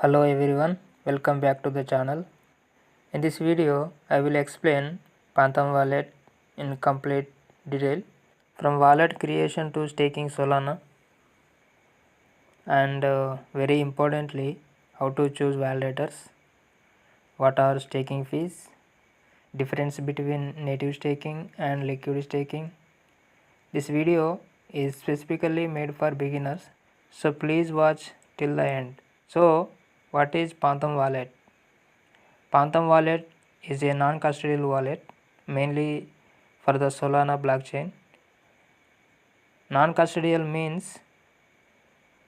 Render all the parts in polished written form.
Hello everyone, welcome back to the channel. In this video, I will explain Phantom Wallet in complete detail from wallet creation to staking Solana, and very importantly, how to choose validators, what are staking fees, difference between native staking and liquid staking. This video is specifically made for beginners, so please watch till the end. So, what is Phantom Wallet? Phantom Wallet is a non-custodial wallet mainly for the Solana blockchain. Non-custodial means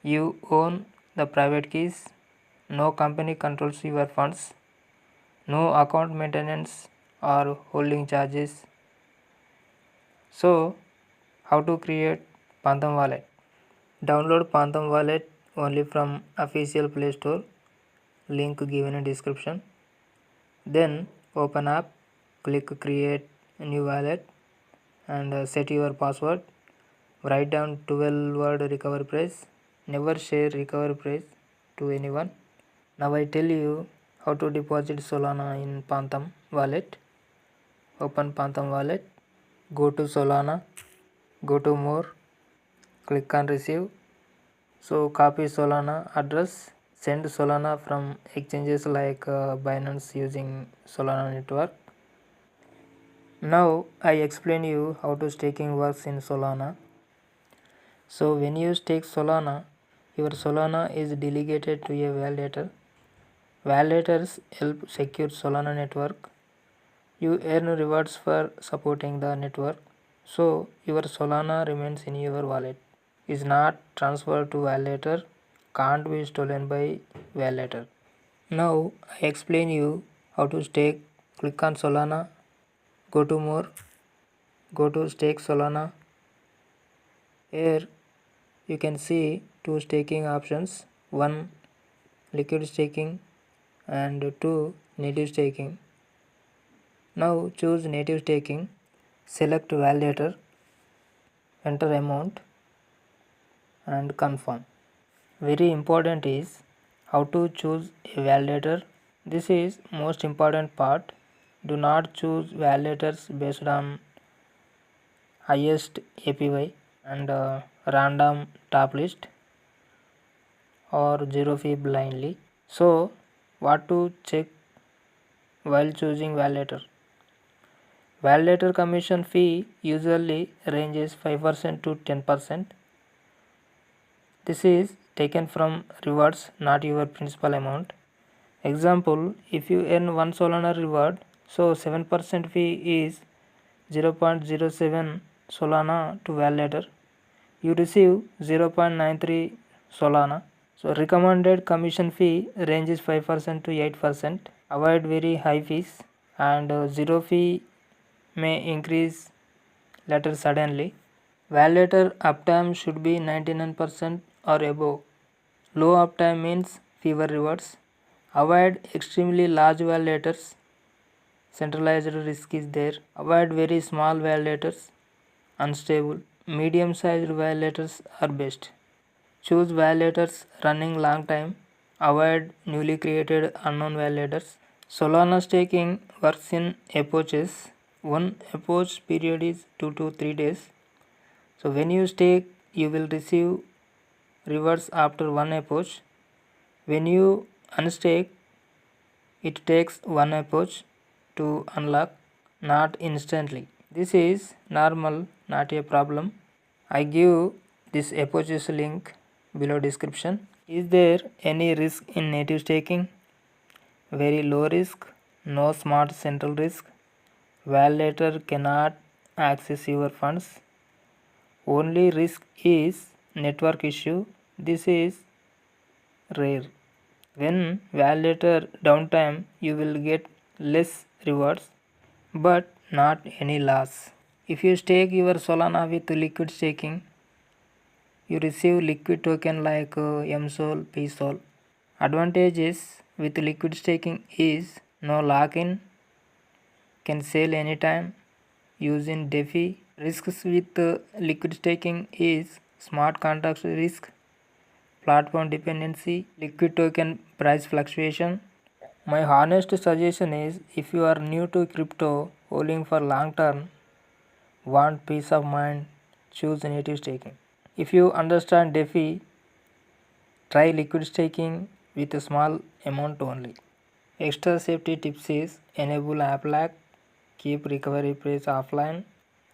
you own the private keys, no company controls your funds, no account maintenance or holding charges. So, how to create Phantom Wallet? Download Phantom Wallet only from official Play Store, link given in description. Then open app, click create a new wallet and set your password. Write down 12-word recovery phrase. Never share recovery phrase to anyone. Now I tell you how to deposit Solana in Phantom wallet. Open Phantom wallet, go to Solana, go to more, click on receive. So copy Solana address, send Solana from exchanges like Binance using Solana network. Now I explain you how to staking works in Solana. So when you stake Solana, your Solana is delegated to a validator. Validators help secure Solana network. You earn rewards for supporting the network. So your Solana remains in your wallet, is not transferred to validator, can't be stolen by validator. Now I explain you how to stake. Click on Solana, go to more, go to stake Solana. Here you can see two staking options, one liquid staking and two native staking. Now choose native staking, select validator, enter amount and confirm. Very important is how to choose a validator. This is most important part. Do not choose validators based on highest APY and random top list or zero fee blindly. So what to check while choosing validator? Validator commission fee usually ranges 5% to 10%. This is taken from rewards, not your principal amount. Example, if you earn 1 Solana reward, so 7% fee is 0.07 Solana to validator. You receive 0.93 Solana. So recommended commission fee ranges 5% to 8%. Avoid very high fees and zero fee may increase later suddenly. Validator uptime should be 99% or above. Low uptime means fewer rewards. Avoid extremely large validators. Centralized risk is there. Avoid very small validators. Unstable. Medium sized validators are best. Choose validators running long time. Avoid newly created unknown validators. Solana staking works in epochs. One epoch period is 2 to 3 days. So when you stake, you will receive rewards after one epoch. When you unstake, it takes one epoch to unlock, not instantly. This is normal, not a problem. I give this epoch's link below description. Is there any risk in native staking? Very low risk, no smart central risk. Validator cannot access your funds. Only risk is network issue. This is rare. When validator downtime, you will get less rewards but not any loss. If you stake your Solana with liquid staking, you receive liquid token like mSOL, pSOL. Advantages with liquid staking is no lock-in, can sell anytime, use in DeFi. Risks with liquid staking is smart contract risk, platform dependency, liquid token price fluctuation. My honest suggestion is, if you are new to crypto, holding for long term, want peace of mind, choose native staking. If you understand DeFi, try liquid staking with a small amount only. Extra safety tips is enable app lock, keep recovery praise offline,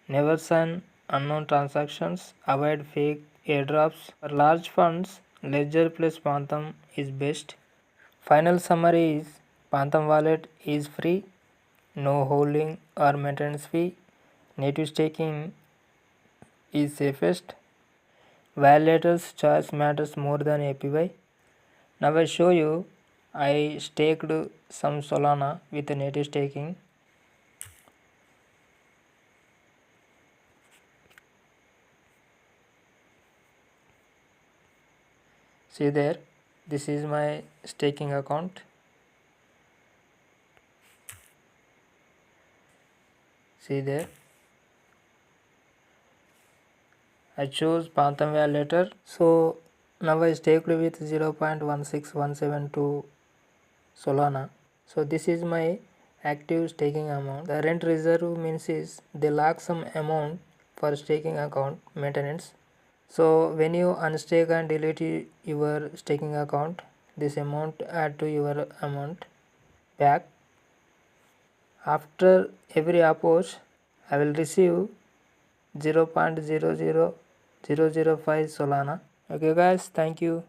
never sign unknown transactions, avoid fake airdrops. For large funds, Ledger plus Phantom is best. Final summary is Phantom wallet is free, no holding or maintenance fee. Native staking is safest. Validator's choice matters more than APY. Now I show you, I staked some Solana with native staking. See there, this is my staking account. See there, I chose Phantom validator. So now I staked with 0.16172 Solana. So this is my active staking amount. The rent reserve means is they lock some amount for staking account maintenance. So when you unstake and delete your staking account, this amount add to your amount back. After every approach, I will receive 0.00005 Solana. Okay guys, thank you.